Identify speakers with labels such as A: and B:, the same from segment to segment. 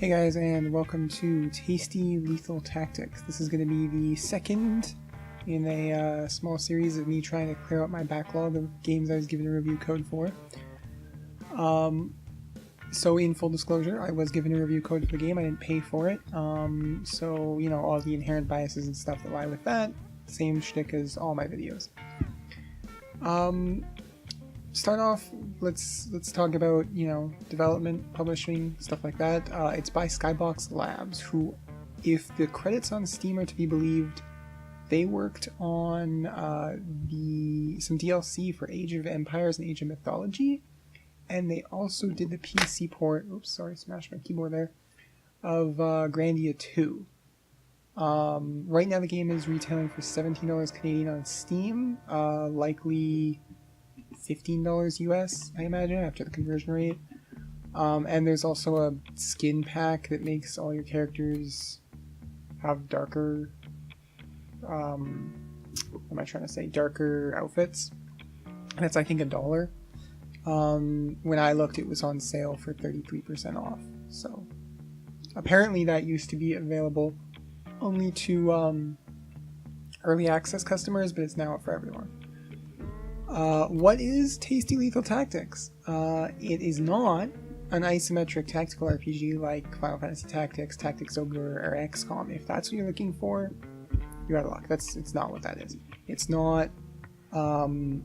A: Hey guys, and welcome to Tasty Lethal Tactics. This is going to be the second in a small series of me trying to clear out my backlog of games I was given a review code for. So in full disclosure, I was given a review code for the game, I didn't pay for it. So, you know, all the inherent biases and stuff that lie with that, same shtick as all my videos. Start off, let's talk about, you know, development, publishing, stuff like that. It's by Skybox Labs, who, if the credits on Steam are to be believed, they worked on some DLC for Age of Empires and Age of Mythology, and they also did the PC port, oops, sorry, smashed my keyboard there, of Grandia 2. Right now the game is retailing for $17 Canadian on Steam, likely $15 US, I imagine, after the conversion rate. And there's also a skin pack that makes all your characters have darker, what am I trying to say, darker outfits. And it's, I think, $1. When I looked, it was on sale for 33% off. So apparently that used to be available only to early access customers, but it's now up for everyone. What is Tasty Lethal Tactics? It is not an isometric tactical RPG like Final Fantasy Tactics, Tactics Ogre, or XCOM. If that's what you're looking for, you're out of luck. It's not what that is. It's not an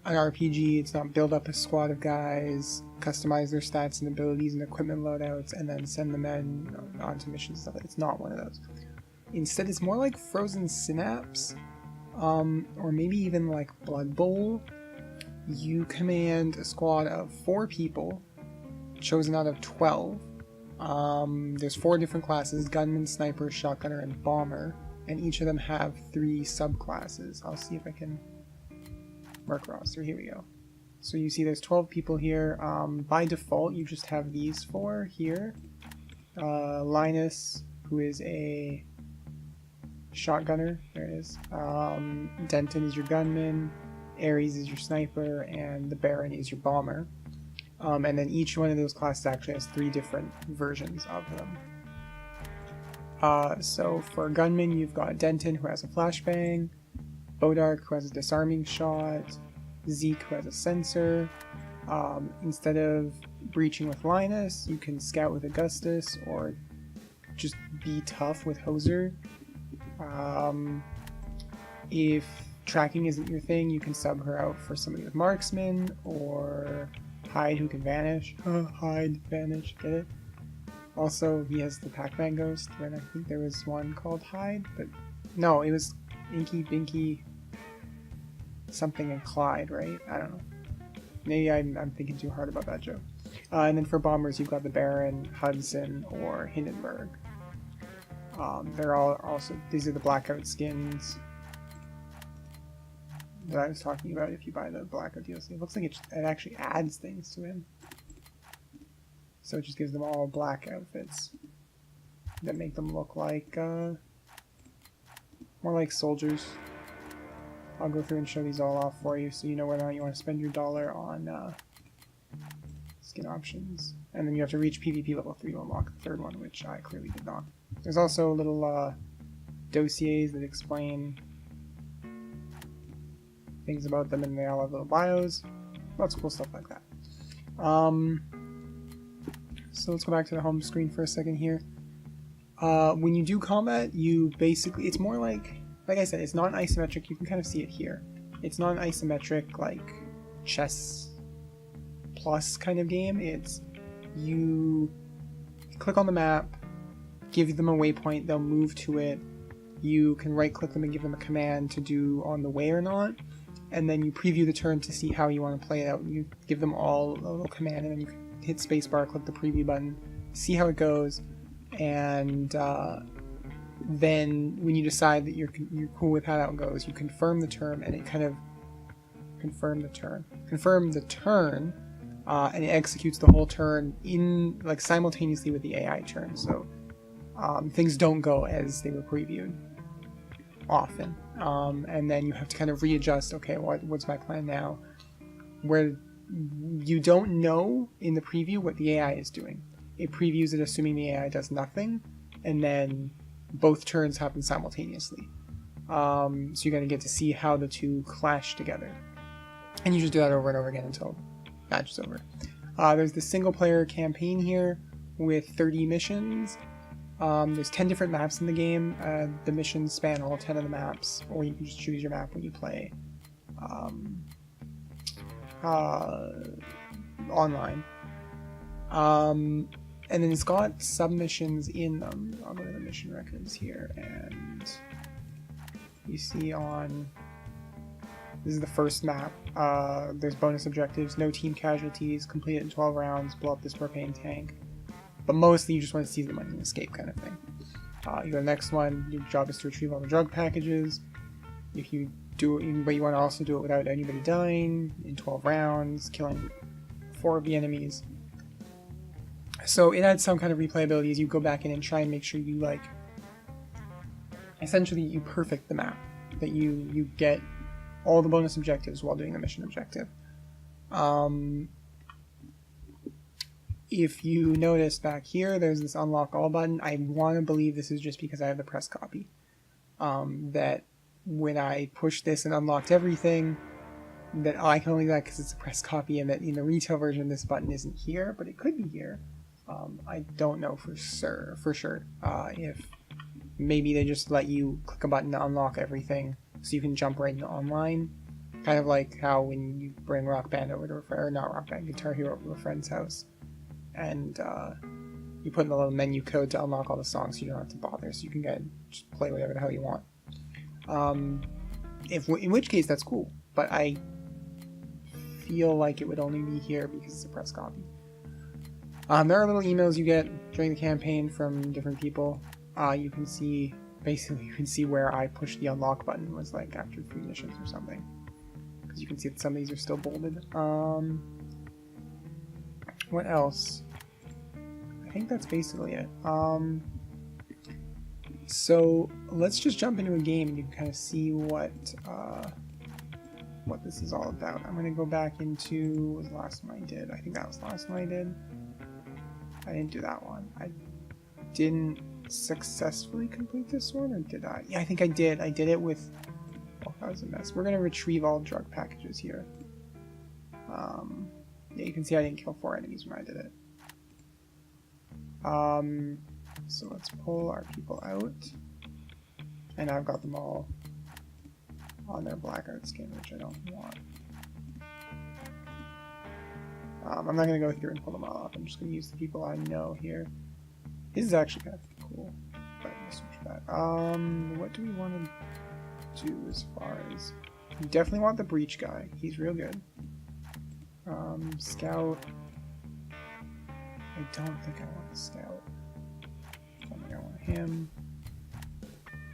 A: RPG. It's not build up a squad of guys, customize their stats and abilities and equipment loadouts, and then send them in onto missions and stuff. It's not one of those. Instead, it's more like Frozen Synapse. Or maybe even like Blood Bowl. You command a squad of 4 people, chosen out of 12. There's 4 different classes: gunman, sniper, shotgunner, and bomber, and each of them have 3 subclasses. I'll see if I can mark roster. Here we go. So you see there's 12 people here. By default, you just have these 4 here. Linus, who is a shotgunner, there it is. Denton is your gunman, Ares is your sniper, and the Baron is your bomber. And then each one of those classes actually has 3 different versions of them. So for gunman, you've got Denton, who has a flashbang, Bodark, who has a disarming shot, Zeke, who has a sensor. Instead of breaching with Linus, you can scout with Augustus, or just be tough with Hoser. If tracking isn't your thing, you can sub her out for somebody with marksman, or Hyde, who can vanish. Hyde, vanish, get it? Also, he has the Pac-Man ghost, and I think there was one called Hyde, but no, it was Inky, Binky, something, and Clyde, right? I don't know. Maybe I'm thinking too hard about that joke. And then for bombers, you've got the Baron, Hudson, or Hindenburg. They're all also, these are the blackout skins that I was talking about if you buy the blackout DLC. It looks like it actually adds things to him. So it just gives them all black outfits that make them look like, more like soldiers. I'll go through and show these all off for you so you know whether or not you want to spend your dollar on skin options. And then you have to reach PvP level 3 to unlock the 3rd one, which I clearly did not. There's also little dossiers that explain things about them, and they all have little bios. Lots of cool stuff like that. So let's go back to the home screen for a second here. When you do combat, you basically, it's more like I said, it's not an isometric. You can kind of see it here. It's not an isometric, like, chess plus kind of game. It's, you click on the map, give them a waypoint, they'll move to it. You can right click them and give them a command to do on the way or not, and then you preview the turn to see how you want to play it out. You give them all a little command, and then you can hit spacebar, click the preview button, see how it goes, and then when you decide that you're cool with how that goes, you confirm the turn, and it kind of confirm the turn, and it executes the whole turn in, like, simultaneously with the AI turn. So things don't go as they were previewed often, and then you have to kind of readjust. Okay, what's my plan now? Where you don't know in the preview what the AI is doing. it previews it assuming the AI does nothing, and then both turns happen simultaneously. So you're going to get to see how the two clash together. And you just do that over and over again until the match is over. There's the single player campaign here with 30 missions. There's 10 different maps in the game. The missions span all 10 of the maps, or you can just choose your map when you play online. And then it's got submissions in them. I'll go to the mission records here, and you see this is the first map. There's bonus objectives: no team casualties, complete it in 12 rounds, blow up this propane tank. But mostly you just want to seize the money and escape, kind of thing. You go to the next one. Your job is to retrieve all the drug packages. If you do it, but you want to also do it without anybody dying in 12 rounds, killing 4 of the enemies. So it adds some kind of replayability as you go back in and try and make sure you essentially you perfect the map, that you get all the bonus objectives while doing the mission objective. If you notice back here, there's this unlock all button. I want to believe this is just because I have the press copy. That when I pushed this and unlocked everything, that I can only do that because it's a press copy, and that in the retail version this button isn't here, but it could be here. I don't know for sure. If maybe they just let you click a button to unlock everything so you can jump right into online. Kind of like how when you bring Rock Band over to a friend, or not Rock Band, Guitar Hero over to a friend's house, and you put in the little menu code to unlock all the songs so you don't have to bother, so you can just play whatever the hell you want. In which case that's cool, but I feel like it would only be here because it's a press copy. There are little emails you get during the campaign from different people. You can see where I pushed the unlock button was like after 3 missions or something, because you can see that some of these are still bolded. What else? I think that's basically it. So let's just jump into a game and you can kind of see what this is all about. I'm gonna go back into, what was the last one I did? I think that was the last one I did. I didn't do that one. I didn't successfully complete this one, or did I? Yeah, I think I did. I did it with... Oh, that was a mess. We're gonna retrieve all drug packages here. Yeah, you can see I didn't kill 4 enemies when I did it. So let's pull our people out. And I've got them all on their blackguard skin, which I don't want. I'm not going to go through and pull them all off. I'm just going to use the people I know here. This is actually kind of cool. But I'm going to switch that. What do we want to do as far as... We definitely want the breach guy. He's real good. Scout. I don't think I want the scout. I don't think I want him.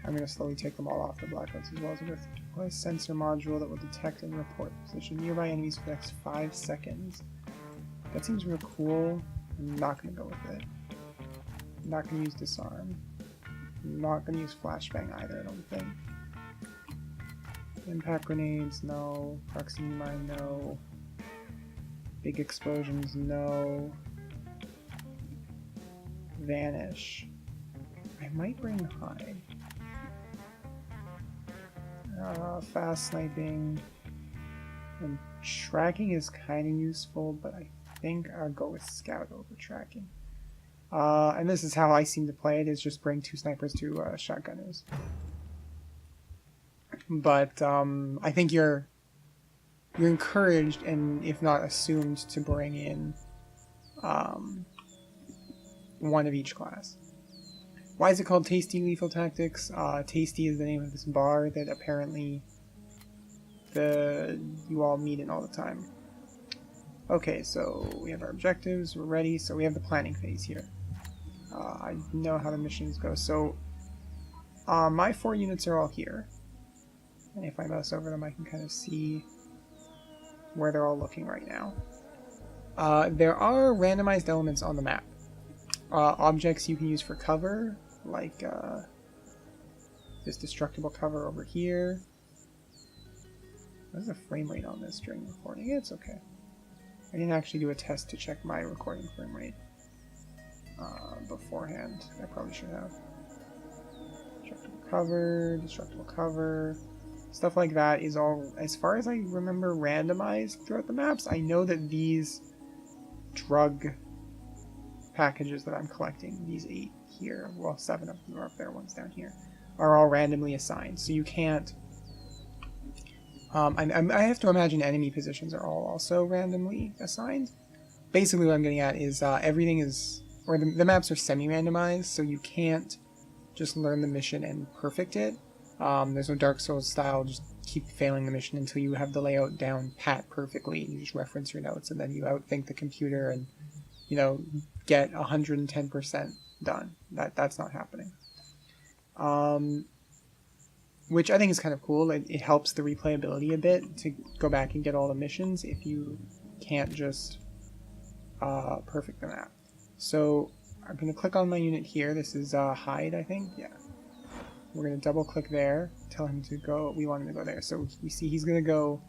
A: I'm going to slowly take them all off the blackouts as well as I go through. Deploy a sensor module that will detect and report position nearby enemies for the next 5 seconds. That seems real cool. I'm not going to go with it. I'm not going to use disarm. I'm not going to use flashbang either, I don't think. Impact grenades, no. Proximity mine, no. Big explosions, no. Vanish. I might bring high. Fast sniping. And tracking is kind of useful, but I think I'll go with scout over tracking. And this is how I seem to play it, is just bring 2 snipers, 2 shotgunners. But I think you're encouraged, and if not assumed, to bring in one of each class. Why is it called TASTEE Lethal Tactics? TASTEE is the name of this bar that apparently you all meet in all the time. Okay, so we have our objectives, we're ready, so we have the planning phase here. I know how the missions go. So my 4 units are all here. And if I mouse over them, I can kind of see where they're all looking right now. There are randomized elements on the map. Objects you can use for cover, like this destructible cover over here. What's the frame rate on this during recording? It's okay. I didn't actually do a test to check my recording frame rate. beforehand. I probably should have. Destructible cover, stuff like that is all, as far as I remember, randomized throughout the maps. I know that these drug packages that I'm collecting, these 8 here, well 7 of them are up there, one's down here, are all randomly assigned. So you can't, I have to imagine enemy positions are all also randomly assigned. Basically what I'm getting at is everything is, or the maps are semi-randomized, so you can't just learn the mission and perfect it. There's no Dark Souls style, just keep failing the mission until you have the layout down pat perfectly. You just reference your notes and then you outthink the computer and, you know, get 110% done. That's not happening. Which I think is kind of cool. It helps the replayability a bit to go back and get all the missions if you can't just perfect the map. So I'm going to click on my unit here. This is hide, I think. Yeah. We're going to double click there, tell him to go. We want him to go there. So we see he's going to go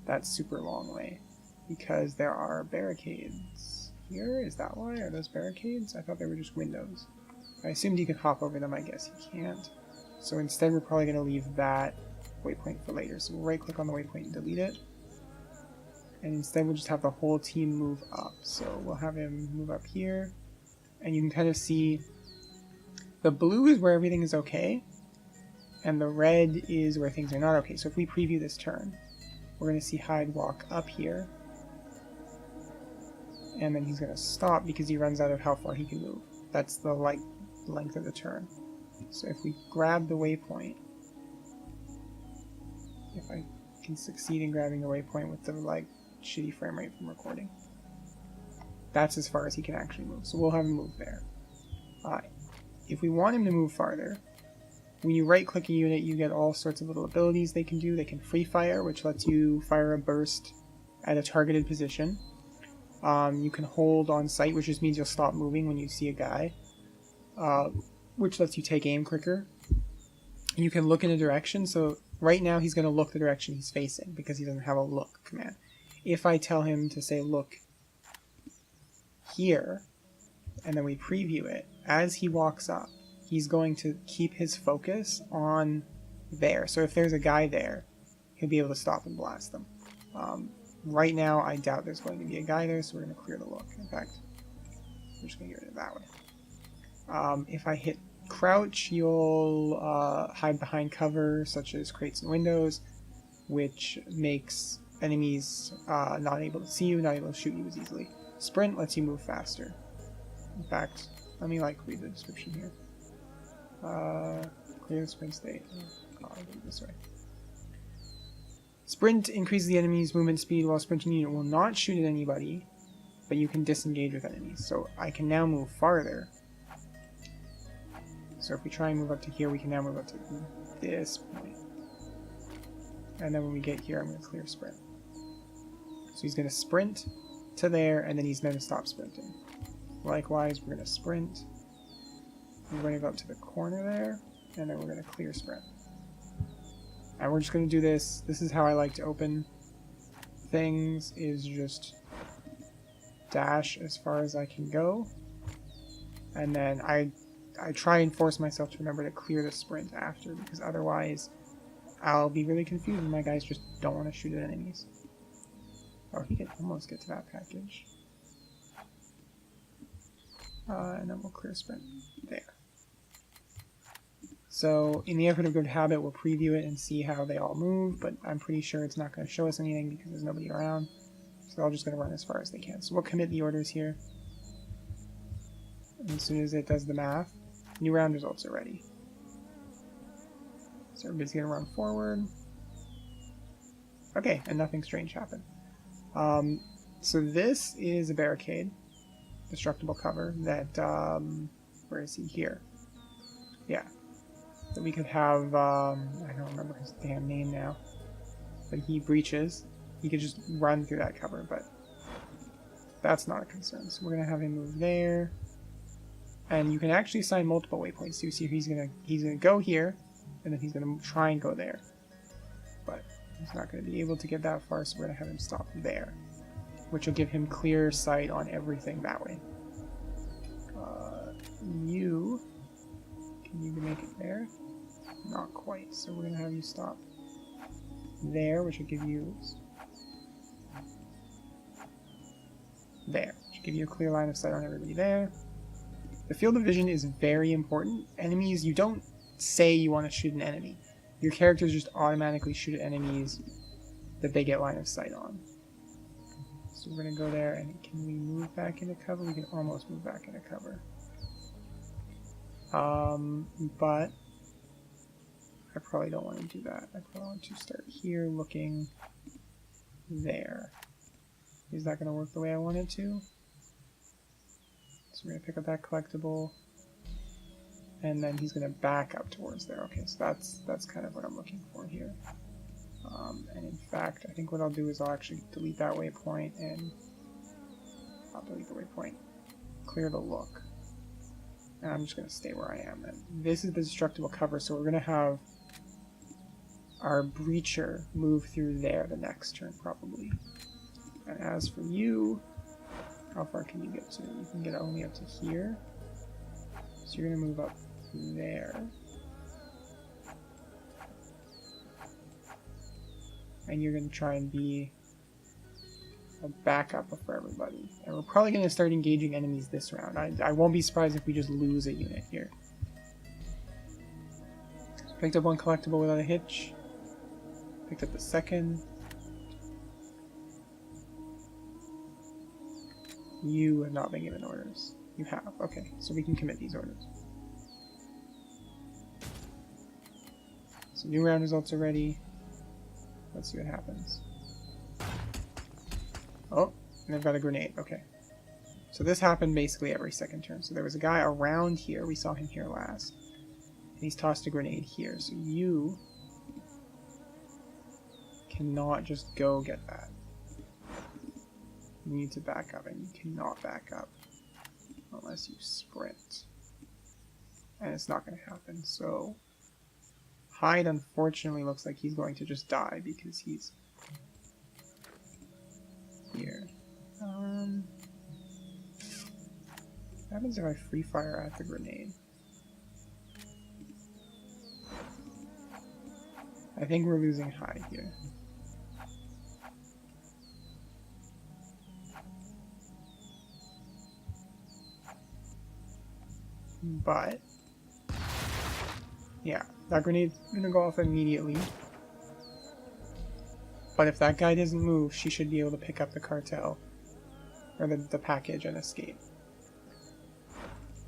A: that super long way because there are barricades here. Is that why? Are those barricades? I thought they were just windows. I assumed he could hop over them. I guess he can't. So instead we're probably going to leave that waypoint for later. So we'll right click on the waypoint and delete it. And instead we'll just have the whole team move up. So we'll have him move up here. And you can kind of see the blue is where everything is okay, and the red is where things are not okay. So if we preview this turn, we're going to see Hyde walk up here, and then he's going to stop because he runs out of how far he can move. That's the length of the turn. So if we grab the waypoint, if I can succeed in grabbing the waypoint with the shitty frame rate from recording, that's as far as he can actually move. So we'll have him move there. If we want him to move farther, when you right click a unit, you get all sorts of little abilities they can do. They can free fire, which lets you fire a burst at a targeted position. You can hold on sight, which just means you'll stop moving when you see a guy, which lets you take aim quicker. You can look in a direction, so right now he's going to look the direction he's facing because he doesn't have a look command. If I tell him to say look here, and then we preview it, as he walks up, he's going to keep his focus on there. So if there's a guy there, he'll be able to stop and blast them. Right now, I doubt there's going to be a guy there, so we're going to clear the look. In fact, we're just going to get rid of it that way. If I hit crouch, you'll hide behind cover, such as crates and windows, which makes enemies not able to see you, not able to shoot you as easily. Sprint lets you move faster. In fact, let me read the description here. Clear the sprint state. I'll do it this way. Sprint increases the enemy's movement speed while sprinting unit will not shoot at anybody, but you can disengage with enemies. So I can now move farther. So if we try and move up to here, we can now move up to this point. And then when we get here, I'm going to clear sprint. So he's going to sprint to there, and then he's going to stop sprinting. Likewise, we're going to sprint. We're going to go up to the corner there, and then we're going to clear sprint. And we're just going to do this. This is how I like to open things, is just dash as far as I can go. And then I try and force myself to remember to clear the sprint after, because otherwise I'll be really confused and my guys just don't want to shoot at enemies. Oh, he can almost get to that package. And then we'll clear sprint there. So in the effort of good habit, we'll preview it and see how they all move, but I'm pretty sure it's not going to show us anything because there's nobody around. So they're all just going to run as far as they can. So we'll commit the orders here. And as soon as it does the math, new round results are ready. So everybody's going to run forward. Okay, and nothing strange happened. So this is a barricade, destructible cover, that, where is he? Here. Yeah. That we could have, I don't remember his damn name now, but he breaches. He could just run through that cover, but that's not a concern. So we're going to have him move there. And you can actually assign multiple waypoints. So you see he's gonna go here, and then he's gonna try and go there. But he's not gonna be able to get that far, so we're gonna have him stop there, which will give him clear sight on everything that way. You, can you make it there? Not quite, so we're going to have you stop there, which will give you there, which will give you a clear line of sight on everybody there. The field of vision is very important. Enemies, you don't say you want to shoot an enemy. Your characters just automatically shoot at enemies that they get line of sight on. So we're going to go there, and can we move back into cover? We can almost move back into cover. But I probably don't want to do that. I probably want to start here looking there. Is that going to work the way I want it to? So we're going to pick up that collectible, and then he's going to back up towards there. Okay, so that's kind of what I'm looking for here. And in fact, I think what I'll do is I'll actually delete that waypoint, and I'll delete the waypoint, clear the look, and I'm just going to stay where I am. And this is the destructible cover, so we're going to have our breacher move through there the next turn, probably. And as for you, how far can you get to? You can get only up to here. So you're going to move up there. And you're going to try and be a backup for everybody. And we're probably going to start engaging enemies this round. I won't be surprised if we just lose a unit here. So picked up one collectible without a hitch. Picked up the second. You have not been given orders. You have. Okay, so we can commit these orders. So new round results are ready. Let's see what happens. Oh, and they've got a grenade. Okay. So this happened basically every second turn. So there was a guy around here. We saw him here last. And he's tossed a grenade here. So you cannot just go get that. You need to back up, and you cannot back up unless you sprint. And it's not going to happen. So Hyde unfortunately looks like he's going to just die because he's here. What happens if I free fire at the grenade? I think we're losing Hyde here. But yeah, that grenade's gonna go off immediately. But if that guy doesn't move, she should be able to pick up the cartel. Or the package and escape.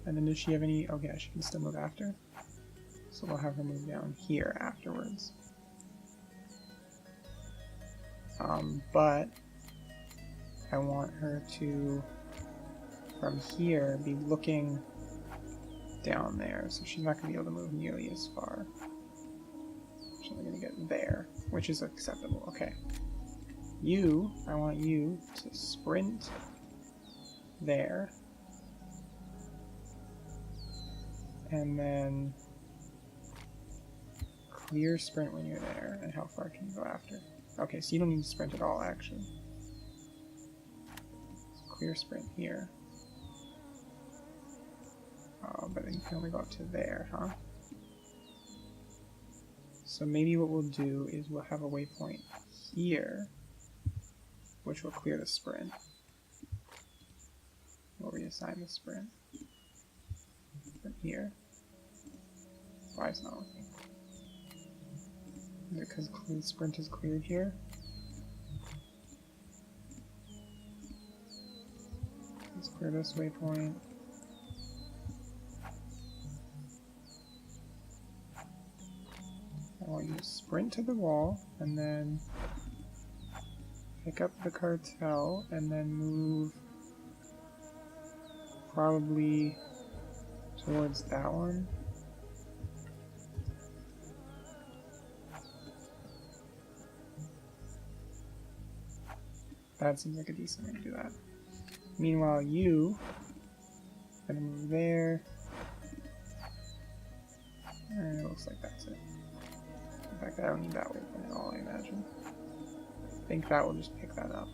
A: And then does she have any... Okay, she can still move after. So we'll have her move down here afterwards. But I want her to, from here, be looking down there, so she's not going to be able to move nearly as far. She's only going to get there, which is acceptable. Okay. You, I want you to sprint there. And then clear sprint when you're there. And how far can you go after? Okay, so you don't need to sprint at all, actually. So clear sprint here. Oh, but then you can only go up to there, huh? So maybe what we'll do is we'll have a waypoint here, which will clear the sprint. We'll reassign the sprint from here. Why is it not working? Is it because the sprint is cleared here? Let's clear this waypoint. I want you to sprint to the wall, and then pick up the cartel, and then move probably towards that one. That seems like a decent way to do that. Meanwhile, you are going to move there, and it looks like that's it. In fact, I don't need that waypoint at all, I imagine. I think that will just pick that up.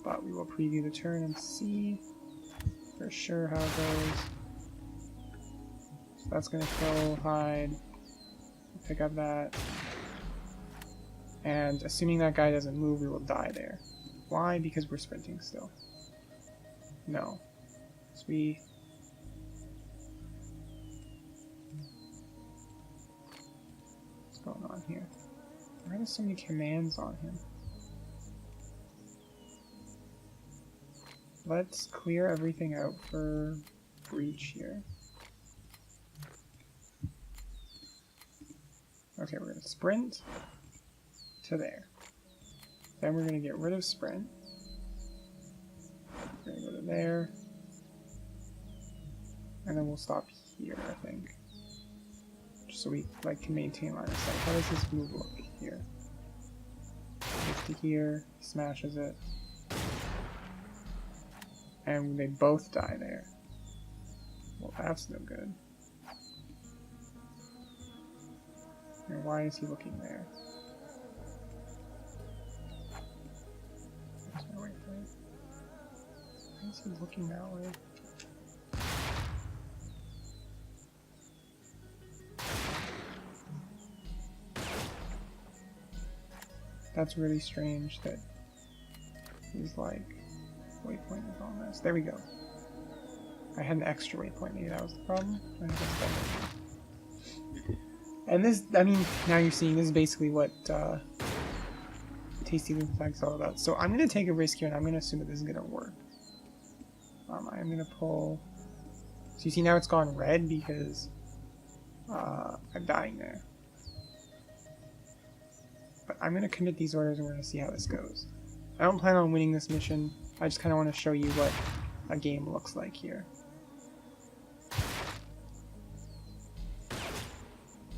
A: But we will preview the turn and see. for sure how it goes. So that's gonna kill Hyde. Pick up that. And assuming that guy doesn't move, we will die there. Why? Because we're sprinting still. No. So what's going on here? Why are there so many commands on him? Let's clear everything out for breach here. Okay, we're going to sprint to there. Then we're going to get rid of sprint. We're going to go to there. And then we'll stop here, I think. Just so we can maintain line of sight. How does this move look here? Gets to here, smashes it. And they both die there. Well, that's no good. And why is he looking there? There's my waypoint. Why is he looking that way? That's really strange that he's like, waypoint is on this. There we go. I had an extra waypoint, maybe that was the problem. I think that's better. And this, I mean, now you're seeing this is basically what TASTEE loop flag is all about. So I'm going to take a risk here and I'm going to assume that this is going to work. I'm going to pull... So you see now it's gone red because I'm dying there. But I'm going to commit these orders and we're going to see how this goes. I don't plan on winning this mission. I just kind of want to show you what a game looks like here.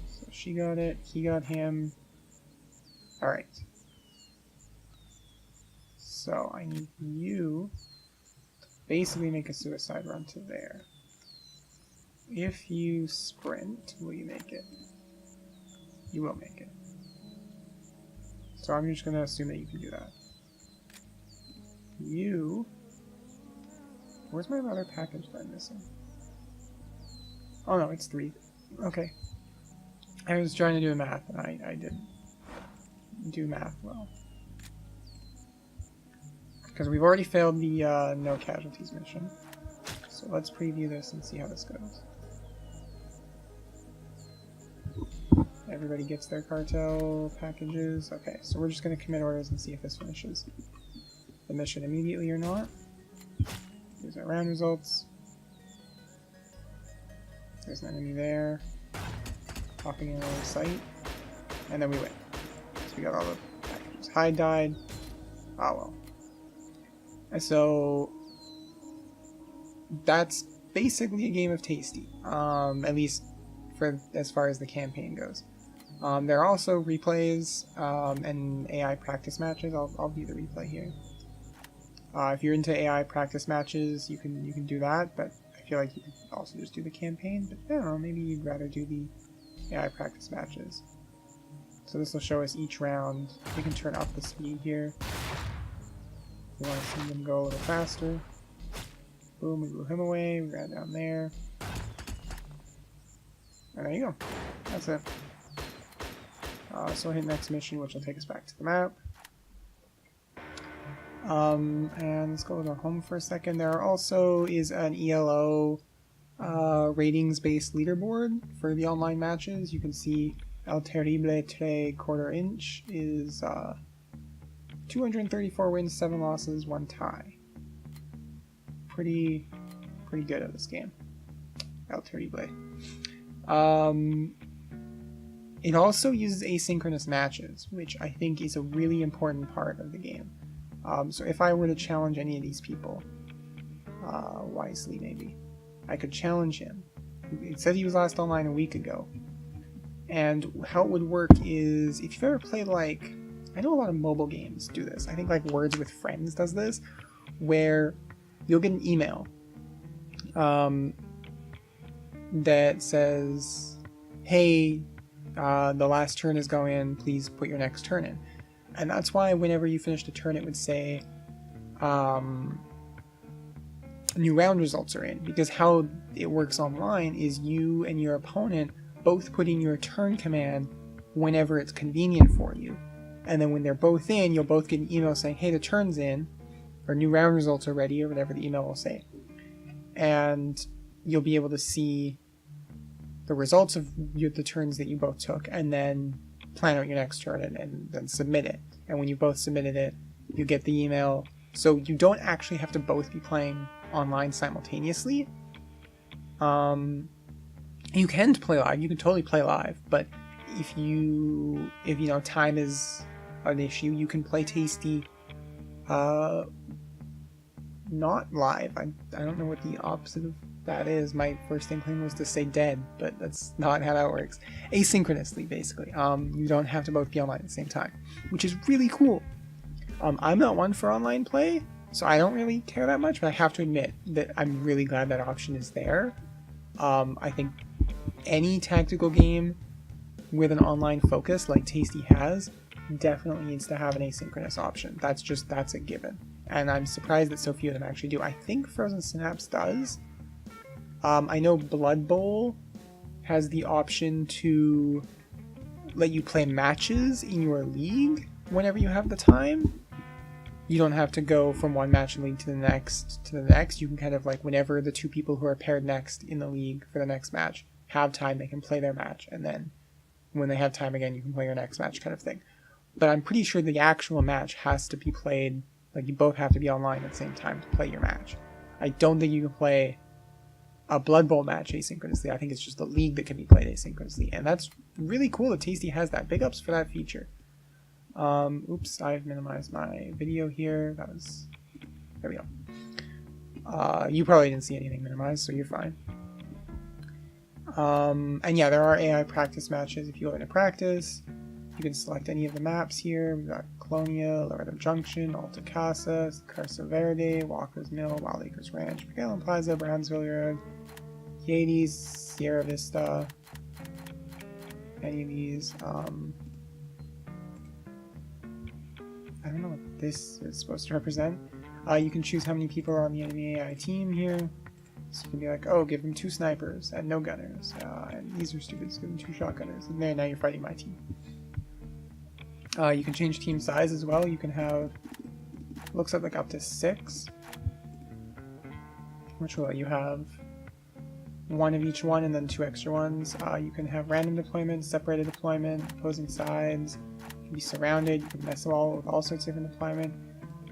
A: So she got it, he got him. Alright. So I need you to basically make a suicide run to there. If you sprint, will you make it? You will make it. So I'm just going to assume that you can do that. You... Where's my other package that I'm missing? Oh no, it's 3. Okay. I was trying to do the math and I didn't do math well. Because we've already failed the no casualties mission. So let's preview this and see how this goes. Everybody gets their cartel packages. Okay, so we're just going to commit orders and see if this finishes the mission immediately or not. Here's our round results. There's an enemy there. Popping in another sight. And then we win. So we got all the packages. Hyde died. Ah well. And so that's basically a game of TASTEE. At least for as far as the campaign goes. There are also replays and AI practice matches. I'll view the replay here. If you're into AI practice matches, you can do that, but I feel like you could also just do the campaign. But I don't know, maybe you'd rather do the AI practice matches. So this will show us each round. We can turn up the speed here. We want to see them go a little faster. Boom, we blew him away. We ran down there. And there you go. That's it. So we'll hit next mission, which will take us back to the map. And let's go to home for a second. There also is an ELO ratings-based leaderboard for the online matches. You can see El Terrible 3/4 inch is 234 wins, 7 losses, 1 tie. Pretty good at this game. El Terrible. It also uses asynchronous matches, which I think is a really important part of the game. So if I were to challenge any of these people, wisely maybe, I could challenge him. It said he was last online a week ago. And how it would work is, if you've ever played I know a lot of mobile games do this. I think Words with Friends does this, where you'll get an email that says, hey, the last turn is going, please put your next turn in. And that's why whenever you finished a turn, it would say, new round results are in, because how it works online is you and your opponent both put in your turn command whenever it's convenient for you, and then when they're both in, you'll both get an email saying, hey, the turn's in, or new round results are ready, or whatever the email will say, and you'll be able to see the results of the turns that you both took, and then plan out your next turn and then submit it. And when you both submitted it, you get the email. So you don't actually have to both be playing online simultaneously. You can play live. You can totally play live, but if you know time is an issue, you can play Tasty not live. I don't know what the opposite of that is. My first inkling was to say dead, but that's not how that works. Asynchronously, basically. You don't have to both be online at the same time, which is really cool. I'm not one for online play, so I don't really care that much, but I have to admit that I'm really glad that option is there. I think any tactical game with an online focus like Tasty has definitely needs to have an asynchronous option. That's a given. And I'm surprised that so few of them actually do. I think Frozen Synapse does. I know Blood Bowl has the option to let you play matches in your league whenever you have the time. You don't have to go from one match in league to the next. You can kind of like, whenever the two people who are paired next in the league for the next match have time, they can play their match, and then when they have time again, you can play your next match, kind of thing. But I'm pretty sure the actual match has to be played, like, you both have to be online at the same time to play your match. I don't think you can play a Blood Bowl match asynchronously. I think it's just the league that can be played asynchronously, and that's really cool that Tasty has that. Big ups for that feature. Oops, I've minimized my video here. There we go. You probably didn't see anything minimized, so you're fine. And yeah, there are AI practice matches. If you go into practice, you can select any of the maps here. We've got Colonia, Laredo Junction, Alta Casa, Carso Verde, Walker's Mill, Wild Acres Ranch, McAllen Plaza, Brownsville Road, Hades, Sierra Vista, any of these. I don't know what this is supposed to represent. You can choose how many people are on the enemy AI team here. So you can be like, oh, give them 2 snipers and no gunners. And these are stupid, so give them 2 shotgunners. And there, now you're fighting my team. You can change team size as well. You can have, looks like up to 6. Which will let you have 1 of each one and then 2 extra ones. You can have random deployment, separated deployment, opposing sides. You can be surrounded. You can mess with all sorts of different deployment.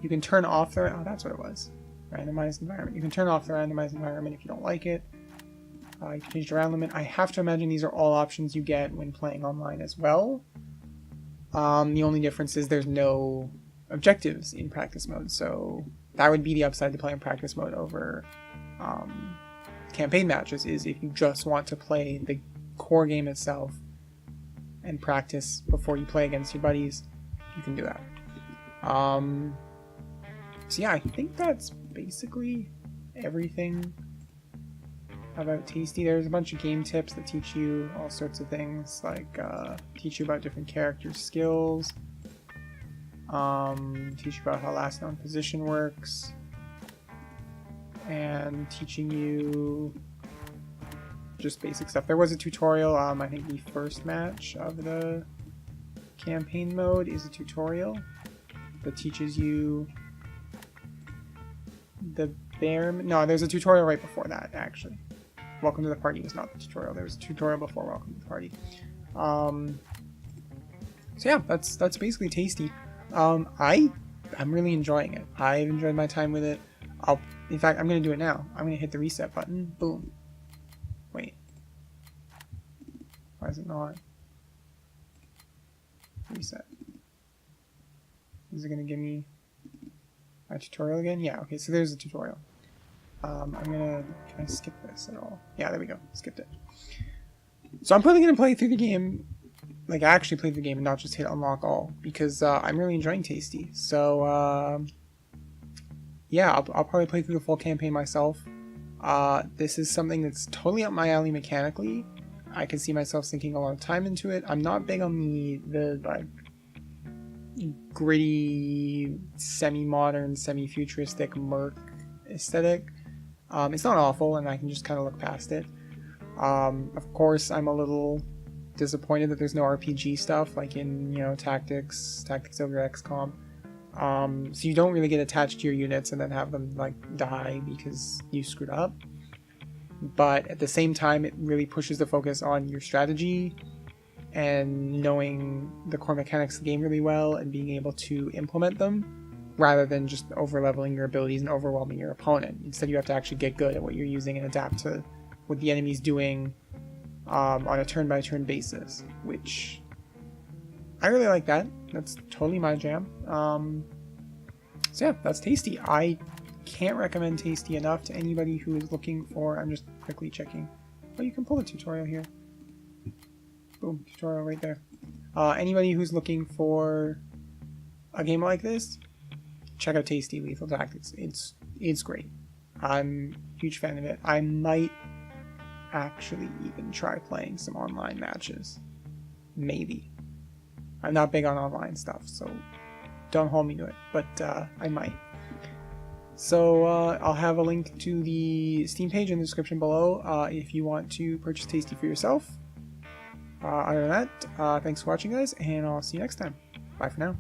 A: You can turn off the, oh, that's what it was. Randomized environment. You can turn off the randomized environment if you don't like it. You can change the round limit. I have to imagine these are all options you get when playing online as well. The only difference is there's no objectives in practice mode, so that would be the upside to playing practice mode over campaign matches, is if you just want to play the core game itself and practice before you play against your buddies, you can do that. So yeah, I think that's basically everything about Tasty. There's a bunch of game tips that teach you all sorts of things, like teach you about different character skills, teach you about how last known position works, and teaching you just basic stuff. There was a tutorial, I think the first match of the campaign mode is a tutorial that teaches you the no, there's a tutorial right before that, actually. Welcome to the Party was not the tutorial. There was a tutorial before Welcome to the Party. So yeah, that's basically Tasty. I'm really enjoying it. I've enjoyed my time with it. In fact, I'm gonna do it now. I'm gonna hit the reset button. Boom. Wait. Why is it not? Reset. Is it gonna give me my tutorial again? Yeah, okay, so there's a tutorial. Can I skip this at all? Yeah, there we go, skipped it. So I'm probably gonna play through the game, like actually play the game and not just hit unlock all, because I'm really enjoying Tasty. So yeah, I'll probably play through the full campaign myself. This is something that's totally up my alley mechanically. I can see myself sinking a lot of time into it. I'm not big on the like gritty, semi-modern, semi-futuristic merc aesthetic. It's not awful, and I can just kind of look past it. Of course, I'm a little disappointed that there's no RPG stuff like in, Tactics over XCOM. So you don't really get attached to your units and then have them like die because you screwed up. But at the same time, it really pushes the focus on your strategy and knowing the core mechanics of the game really well and being able to implement them rather than just over-leveling your abilities and overwhelming your opponent. Instead, you have to actually get good at what you're using and adapt to what the enemy's doing on a turn-by-turn basis, which I really like that. That's totally my jam. So yeah, that's TASTEE. I can't recommend TASTEE enough to anybody who is looking for... I'm just quickly checking. Oh, you can pull a tutorial here. Boom, tutorial right there. Anybody who's looking for a game like this, check out TASTEE Lethal Tactics. It's great. I'm a huge fan of it. I might actually even try playing some online matches. Maybe. I'm not big on online stuff, so don't hold me to it, but I might. So I'll have a link to the Steam page in the description below if you want to purchase TASTEE for yourself. Other than that, thanks for watching, guys, and I'll see you next time. Bye for now.